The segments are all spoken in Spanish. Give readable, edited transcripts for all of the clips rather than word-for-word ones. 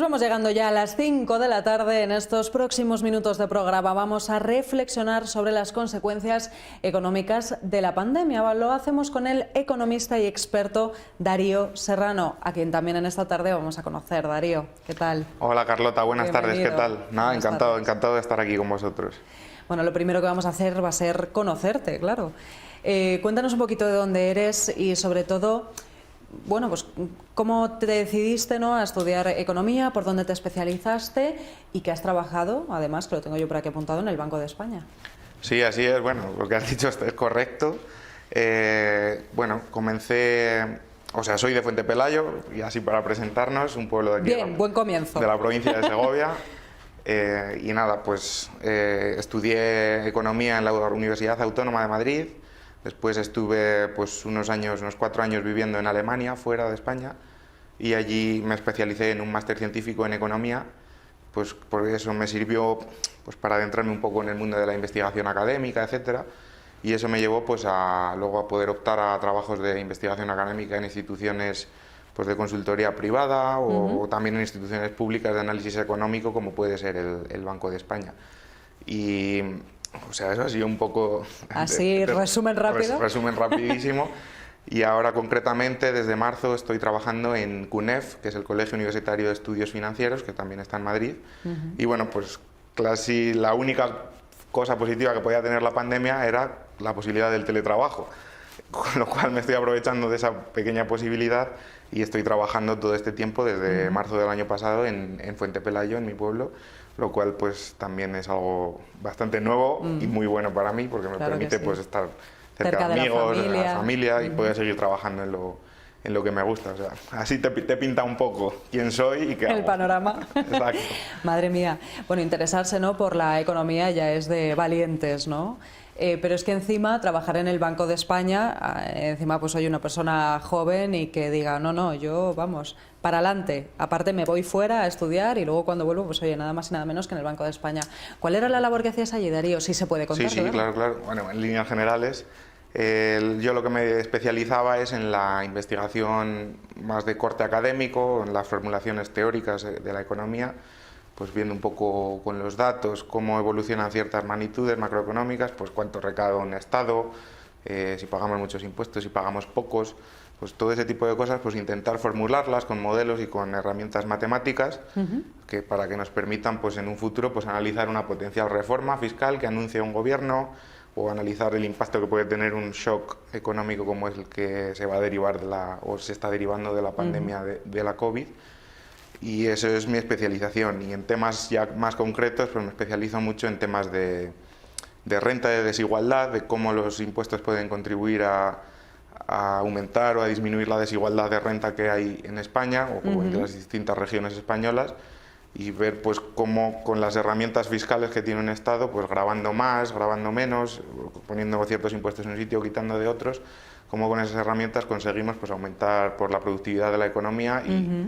vamos llegando ya a las 5 de la tarde. En estos próximos minutos de programa vamos a reflexionar sobre las consecuencias económicas de la pandemia. Lo hacemos con el economista y experto Darío Serrano, a quien también en esta tarde vamos a conocer. Darío, ¿qué tal? Hola Carlota, buenas tardes, ¿qué tal? Nada, Buenas tardes. encantado de estar aquí con vosotros. Bueno, lo primero que vamos a hacer va a ser conocerte, claro. Cuéntanos un poquito de dónde eres y sobre todo, bueno, pues cómo te decidiste, ¿no?, a estudiar economía, por dónde te especializaste y que has trabajado, además, que lo tengo yo por aquí apuntado, en el Banco de España. Sí, así es, bueno, lo que has dicho es correcto. Bueno, comencé, o sea, soy de Fuente Pelayo, y así para presentarnos, un pueblo de aquí. Bien, buen comienzo. De la provincia de Segovia. Y nada, pues estudié economía en la Universidad Autónoma de Madrid. Después estuve pues unos 4 años viviendo en Alemania, fuera de España, y allí me especialicé en un máster científico en economía, pues porque eso me sirvió pues para adentrarme un poco en el mundo de la investigación académica, etcétera, y eso me llevó pues luego a poder optar a trabajos de investigación académica en instituciones pues de consultoría privada o también en instituciones públicas de análisis económico, como puede ser el Banco de España. Y o sea, eso ha sido un poco... Así, resumen rápido. Resumen rapidísimo. Y ahora concretamente, desde marzo, estoy trabajando en CUNEF, que es el Colegio Universitario de Estudios Financieros, que también está en Madrid. Y bueno, pues casi la única cosa positiva que podía tener la pandemia era la posibilidad del teletrabajo. Con lo cual me estoy aprovechando de esa pequeña posibilidad y estoy trabajando todo este tiempo, desde marzo del año pasado, en Fuente Pelayo, en mi pueblo, lo cual pues también es algo bastante nuevo y muy bueno para mí, porque me permite pues estar cerca de amigos, de la familia y poder seguir trabajando en lo que me gusta. O sea, así te pinta un poco quién soy y qué hago. El panorama. Exacto. Madre mía. Bueno, interesarse, ¿no?, por la economía ya es de valientes, ¿no? Pero es que encima trabajar en el Banco de España, encima pues soy una persona joven y que diga, no, yo, vamos, para adelante. Aparte me voy fuera a estudiar y luego cuando vuelvo, pues oye, nada más y nada menos que en el Banco de España. ¿Cuál era la labor que hacías allí, Darío? Sí se puede contar, Sí, ¿verdad? claro. Bueno, en líneas generales, yo lo que me especializaba es en la investigación más de corte académico, en las formulaciones teóricas de la economía, pues viendo un poco con los datos cómo evolucionan ciertas magnitudes macroeconómicas, pues cuánto recauda un Estado, si pagamos muchos impuestos, si pagamos pocos, pues todo ese tipo de cosas, pues intentar formularlas con modelos y con herramientas matemáticas que para que nos permitan pues en un futuro pues analizar una potencial reforma fiscal que anuncie un gobierno, o analizar el impacto que puede tener un shock económico como es el que se va a derivar o se está derivando de la pandemia de la COVID. Y eso es mi especialización. Y en temas ya más concretos, pues me especializo mucho en temas de renta, de desigualdad, de cómo los impuestos pueden contribuir a aumentar o a disminuir la desigualdad de renta que hay en España o en las distintas regiones españolas, y ver pues cómo con las herramientas fiscales que tiene un Estado, pues gravando más, gravando menos, poniendo ciertos impuestos en un sitio, quitando de otros, cómo con esas herramientas conseguimos pues aumentar por la productividad de la economía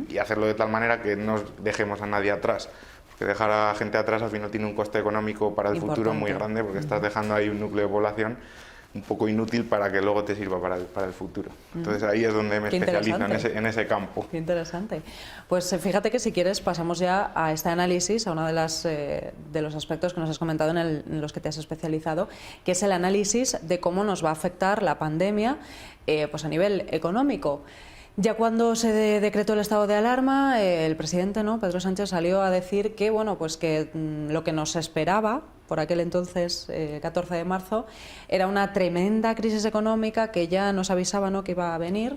y hacerlo de tal manera que no dejemos a nadie atrás. Porque dejar a gente atrás al final tiene un coste económico para el futuro muy grande, porque estás dejando ahí un núcleo de población un poco inútil para que luego te sirva para el futuro. Entonces ahí es donde me especializo, en ese campo. Qué interesante. Pues fíjate que si quieres pasamos ya a este análisis, a uno de los aspectos que nos has comentado en los que te has especializado, que es el análisis de cómo nos va a afectar la pandemia pues a nivel económico. Ya cuando se decretó el estado de alarma, el presidente, ¿no?, Pedro Sánchez, salió a decir que, bueno, pues que lo que nos esperaba por aquel entonces, 14 de marzo, era una tremenda crisis económica que ya nos avisaba, ¿no?, que iba a venir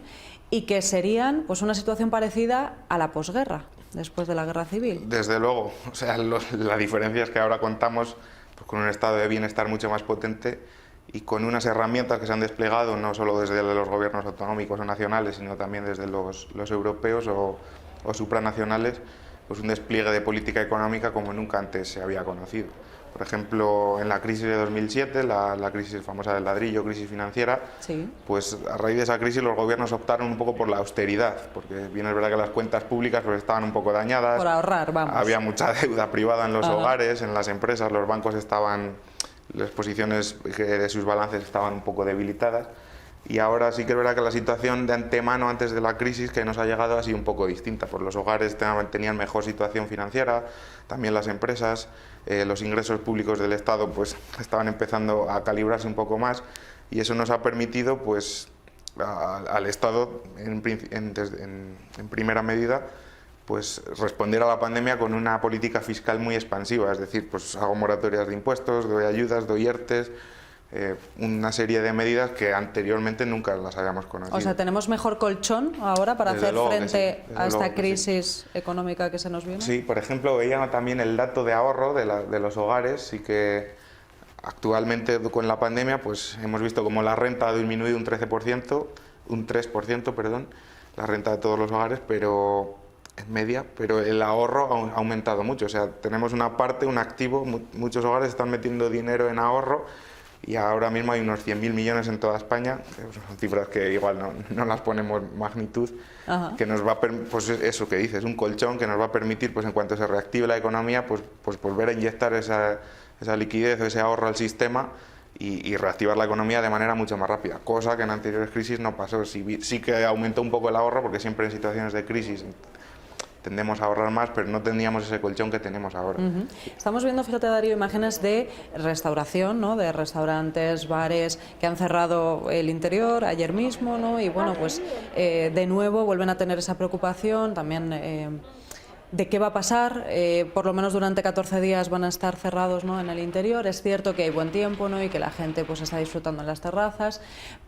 y que serían pues una situación parecida a la posguerra, después de la guerra civil. Desde luego, o sea, la diferencia es que ahora contamos pues con un estado de bienestar mucho más potente y con unas herramientas que se han desplegado no solo desde los gobiernos autonómicos o nacionales, sino también desde los europeos o supranacionales, pues un despliegue de política económica como nunca antes se había conocido. Por ejemplo, en la crisis de 2007, la crisis famosa del ladrillo, crisis financiera, pues a raíz de esa crisis los gobiernos optaron un poco por la austeridad, porque bien es verdad que las cuentas públicas pues estaban un poco dañadas, por ahorrar, vamos. Había mucha deuda privada en los hogares, en las empresas, los bancos estaban, las posiciones de sus balances estaban un poco debilitadas, y ahora sí que es verdad que la situación de antemano antes de la crisis que nos ha llegado ha sido un poco distinta, pues los hogares tenían mejor situación financiera, también las empresas, los ingresos públicos del Estado pues estaban empezando a calibrarse un poco más, y eso nos ha permitido pues al Estado en primera medida pues responder a la pandemia con una política fiscal muy expansiva, es decir, pues hago moratorias de impuestos, doy ayudas, doy ERTES, una serie de medidas que anteriormente nunca las habíamos conocido. O sea, ¿tenemos mejor colchón ahora para hacer frente a esta crisis económica que se nos viene? Sí, por ejemplo, veía también el dato de ahorro de los hogares, sí que actualmente con la pandemia pues hemos visto como la renta ha disminuido un 3%, perdón, la renta de todos los hogares, pero en media, pero el ahorro ha aumentado mucho, o sea, tenemos una parte, un activo, muchos hogares están metiendo dinero en ahorro, y ahora mismo hay unos 100.000 millones en toda España, son cifras que igual no las ponemos magnitud, que nos va a pues eso que dices, un colchón que nos va a permitir, pues en cuanto se reactive la economía, pues volver a inyectar esa liquidez o ese ahorro al sistema y reactivar la economía de manera mucho más rápida, cosa que en anteriores crisis no pasó. Sí que aumentó un poco el ahorro, porque siempre en situaciones de crisis tendemos a ahorrar más, pero no teníamos ese colchón que tenemos ahora. Estamos viendo, fíjate Darío, imágenes de restauración, ¿no? De restaurantes, bares que han cerrado el interior ayer mismo, ¿no? Y bueno, pues de nuevo vuelven a tener esa preocupación también de qué va a pasar. Por lo menos durante 14 días van a estar cerrados, ¿no? En el interior. Es cierto que hay buen tiempo, ¿no? Y que la gente pues está disfrutando en las terrazas,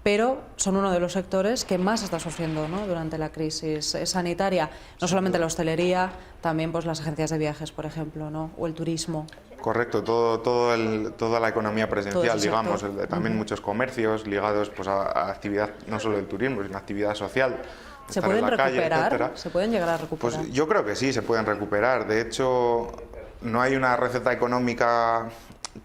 pero son uno de los sectores que más está sufriendo, ¿no? Durante la crisis sanitaria. No solamente la hostelería, también pues las agencias de viajes, por ejemplo, ¿no? O el turismo. Correcto, toda la economía presencial, digamos, también muchos comercios ligados pues a actividad, no solo del turismo, sino actividad social. ¿Se pueden recuperar? ¿Se pueden llegar a recuperar? Pues yo creo que sí, se pueden recuperar. De hecho, no hay una receta económica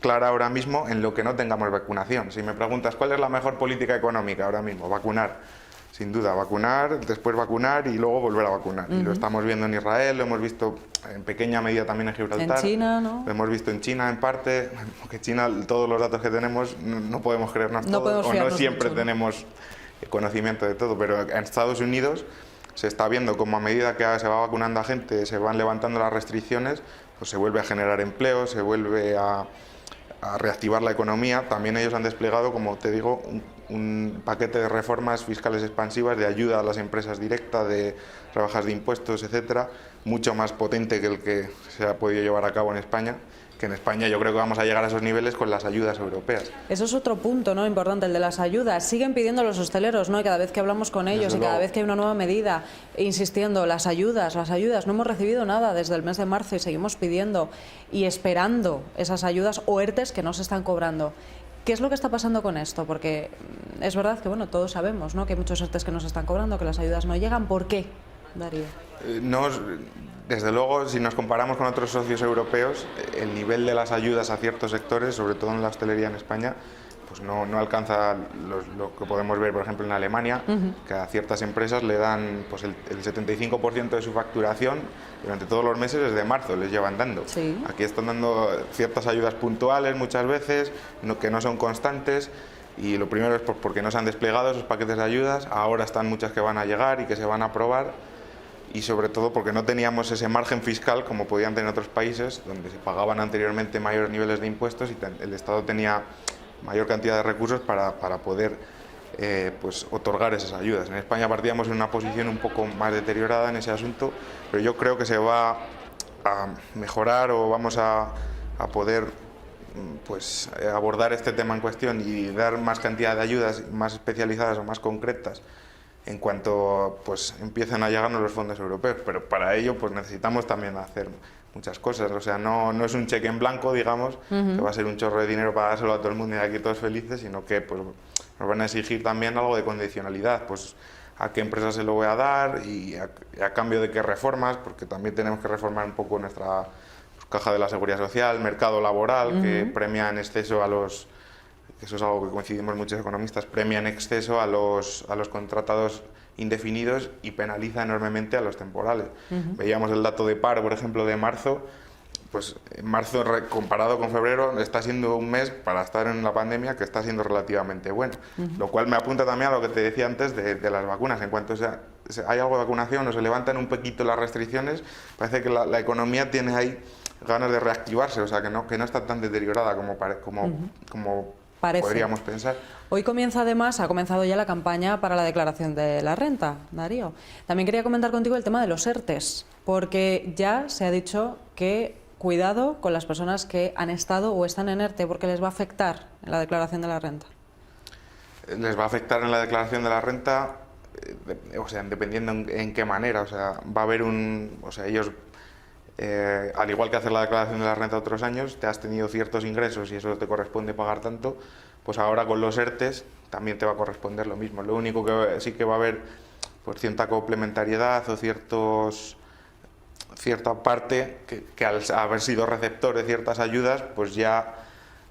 clara ahora mismo en lo que no tengamos vacunación. Si me preguntas cuál es la mejor política económica ahora mismo, vacunar. Sin duda, vacunar, después vacunar y luego volver a vacunar. Y lo estamos viendo en Israel, lo hemos visto en pequeña medida también en Gibraltar. En China, ¿no? Lo hemos visto en China en parte, porque China, todos los datos que tenemos, no podemos creernos todo, o no siempre tenemos conocimiento de todo, pero en Estados Unidos se está viendo como a medida que se va vacunando a gente, se van levantando las restricciones, pues se vuelve a generar empleo, se vuelve a reactivar la economía. También ellos han desplegado, como te digo, un paquete de reformas fiscales expansivas, de ayuda a las empresas directa, de rebajas de impuestos, etcétera, mucho más potente que el que se ha podido llevar a cabo en España. Que en España yo creo que vamos a llegar a esos niveles con las ayudas europeas. Eso es otro punto, ¿no? Importante, el de las ayudas. Siguen pidiendo a los hosteleros, ¿no? Y cada vez que hablamos con ellos y cada vez que hay una nueva medida, insistiendo, las ayudas, no hemos recibido nada desde el mes de marzo y seguimos pidiendo y esperando esas ayudas o ERTES que no se están cobrando. ¿Qué es lo que está pasando con esto? Porque es verdad que, bueno, todos sabemos, ¿no? Que hay muchos ERTES que no se están cobrando, que las ayudas no llegan. ¿Por qué, Darío? Desde luego, si nos comparamos con otros socios europeos, el nivel de las ayudas a ciertos sectores, sobre todo en la hostelería en España, pues no alcanza lo que podemos ver, por ejemplo, en Alemania, que a ciertas empresas le dan pues el 75% de su facturación durante todos los meses desde marzo, les llevan dando. Sí. Aquí están dando ciertas ayudas puntuales muchas veces, que no son constantes, y lo primero es porque no se han desplegado esos paquetes de ayudas, ahora están muchas que van a llegar y que se van a aprobar, y sobre todo porque no teníamos ese margen fiscal como podían tener otros países, donde se pagaban anteriormente mayores niveles de impuestos y el Estado tenía mayor cantidad de recursos para poder pues otorgar esas ayudas. En España partíamos en una posición un poco más deteriorada en ese asunto, pero yo creo que se va a mejorar, o vamos a poder pues abordar este tema en cuestión y dar más cantidad de ayudas más especializadas o más concretas en cuanto pues empiecen a llegarnos los fondos europeos, pero para ello pues necesitamos también hacer muchas cosas, o sea, no es un cheque en blanco, digamos, que va a ser un chorro de dinero para dárselo a todo el mundo y aquí todos felices, sino que pues nos van a exigir también algo de condicionalidad, pues a qué empresas se lo voy a dar y a cambio de qué reformas, porque también tenemos que reformar un poco nuestra caja de la seguridad social, mercado laboral, que premia en exceso a los... Eso es algo que coincidimos muchos economistas, premia en exceso a los contratados indefinidos y penaliza enormemente a los temporales. Veíamos el dato de paro, por ejemplo, de marzo, pues en marzo comparado con febrero está siendo un mes para estar en la pandemia que está siendo relativamente bueno, lo cual me apunta también a lo que te decía antes de las vacunas. En cuanto hay algo de vacunación o se levantan un poquito las restricciones, parece que la economía tiene ahí ganas de reactivarse, o sea que no está tan deteriorada como podríamos pensar. Hoy ha comenzado ya la campaña para la declaración de la renta, Darío. También quería comentar contigo el tema de los ERTES, porque ya se ha dicho que cuidado con las personas que han estado o están en ERTE, porque les va a afectar en la declaración de la renta. Les va a afectar en la declaración de la renta, o sea, dependiendo en qué manera, o sea, va a haber ellos, al igual que hacer la declaración de la renta otros años, te has tenido ciertos ingresos y eso te corresponde pagar tanto, pues ahora con los ERTES también te va a corresponder lo mismo. Lo único que sí que va a haber pues cierta complementariedad o cierta parte que al haber sido receptor de ciertas ayudas, pues ya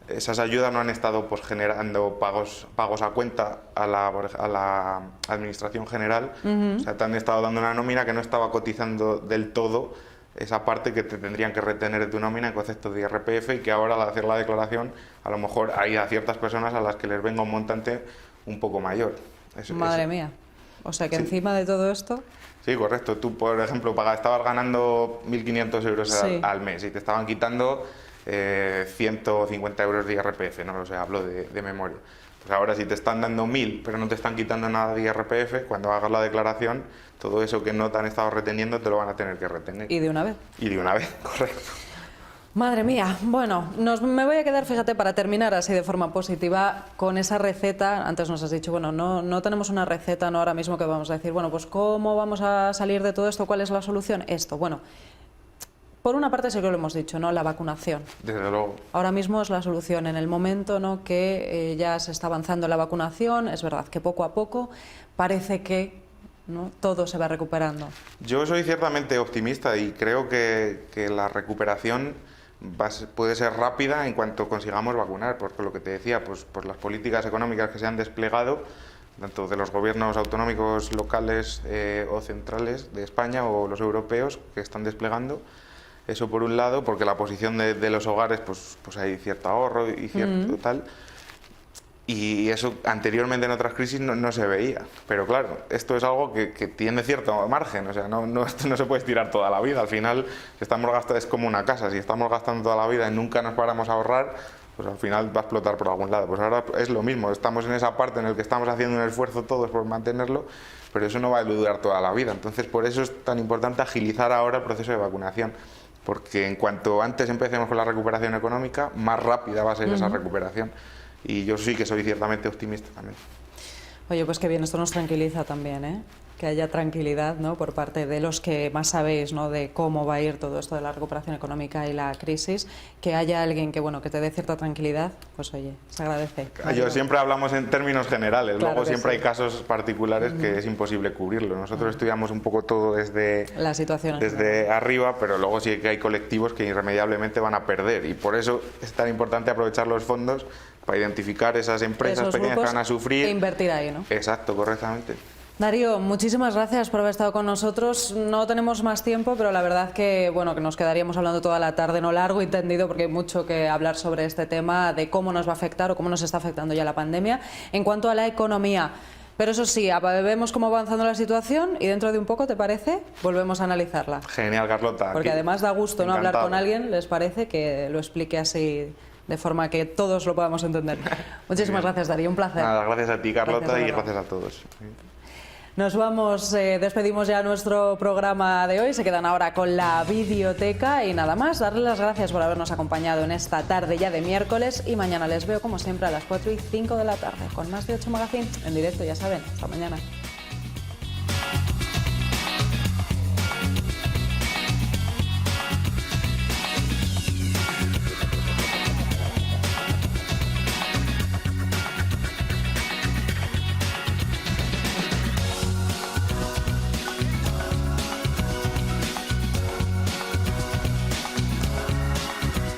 esas ayudas no han estado pues generando pagos a cuenta a la Administración General, o sea, te han estado dando una nómina que no estaba cotizando del todo esa parte que te tendrían que retener de tu nómina en concepto de IRPF, y que ahora al hacer la declaración a lo mejor hay a ciertas personas a las que les venga un montante un poco mayor. Madre mía, o sea que encima de todo esto... Sí, correcto. Tú, por ejemplo, estabas ganando 1.500 euros al mes y te estaban quitando 150 euros de IRPF, no lo sé, hablo de memoria. Pues ahora si te están dando 1.000 pero no te están quitando nada de IRPF, cuando hagas la declaración, todo eso que no te han estado reteniendo te lo van a tener que retener. ¿Y de una vez? Y de una vez, correcto. Madre mía, bueno, me voy a quedar, fíjate, para terminar así de forma positiva, con esa receta. Antes nos has dicho, bueno, no tenemos una receta, no ahora mismo que vamos a decir, bueno, pues ¿cómo vamos a salir de todo esto? ¿Cuál es la solución? Esto, bueno, por una parte sí que lo hemos dicho, ¿no? La vacunación. Desde luego. Ahora mismo es la solución. En el momento, ¿no?, que ya se está avanzando en la vacunación, es verdad que poco a poco parece que, ¿no?, todo se va recuperando. Yo soy ciertamente optimista y creo que la recuperación puede ser rápida en cuanto consigamos vacunar, porque lo que te decía, pues las políticas económicas que se han desplegado, tanto de los gobiernos autonómicos locales o centrales de España o los europeos que están desplegando, eso por un lado, porque la posición de los hogares, pues hay cierto ahorro y cierto tal, y eso anteriormente en otras crisis no se veía, pero claro, esto es algo que tiene cierto margen, o sea, esto no se puede estirar toda la vida. Al final, si estamos gastando, es como una casa, si estamos gastando toda la vida y nunca nos paramos a ahorrar, pues al final va a explotar por algún lado. Pues ahora es lo mismo, estamos en esa parte en la que estamos haciendo un esfuerzo todos por mantenerlo, pero eso no va a durar toda la vida. Entonces, por eso es tan importante agilizar ahora el proceso de vacunación, porque en cuanto antes empecemos con la recuperación económica, más rápida va a ser esa recuperación. Y yo sí que soy ciertamente optimista también. Oye, pues qué bien, esto nos tranquiliza también, ¿eh? Que haya tranquilidad, ¿no?, por parte de los que más sabéis, ¿no?, de cómo va a ir todo esto de la recuperación económica y la crisis, que haya alguien que, bueno, que te dé cierta tranquilidad, pues oye, se agradece. Yo siempre hablamos en términos generales, claro, luego siempre sí. Hay casos particulares que es imposible cubrirlo. Nosotros estudiamos un poco todo desde la situación desde arriba, pero luego sí que hay colectivos que irremediablemente van a perder, y por eso es tan importante aprovechar los fondos para identificar esas empresas pequeñas que van a sufrir. E invertir ahí, ¿no? Exacto, correctamente. Darío, muchísimas gracias por haber estado con nosotros. No tenemos más tiempo, pero la verdad que, bueno, que nos quedaríamos hablando toda la tarde, no largo y tendido, porque hay mucho que hablar sobre este tema de cómo nos va a afectar o cómo nos está afectando ya la pandemia en cuanto a la economía. Pero eso sí, vemos cómo va avanzando la situación y dentro de un poco, ¿te parece?, volvemos a analizarla. Genial, Carlota. Porque además da gusto, ¿no?, Encantado. hablar con alguien, ¿les parece?, que lo explique así de forma que todos lo podamos entender. Muchísimas gracias, Darío, un placer. Nada, gracias a ti, Carlota, Gracias, y gracias a todos. Nos vamos, despedimos ya nuestro programa de hoy, se quedan ahora con la videoteca y nada más, darles las gracias por habernos acompañado en esta tarde ya de miércoles, y mañana les veo como siempre a las 4:05 de la tarde con más de 8 Magazine en directo, ya saben. Hasta mañana.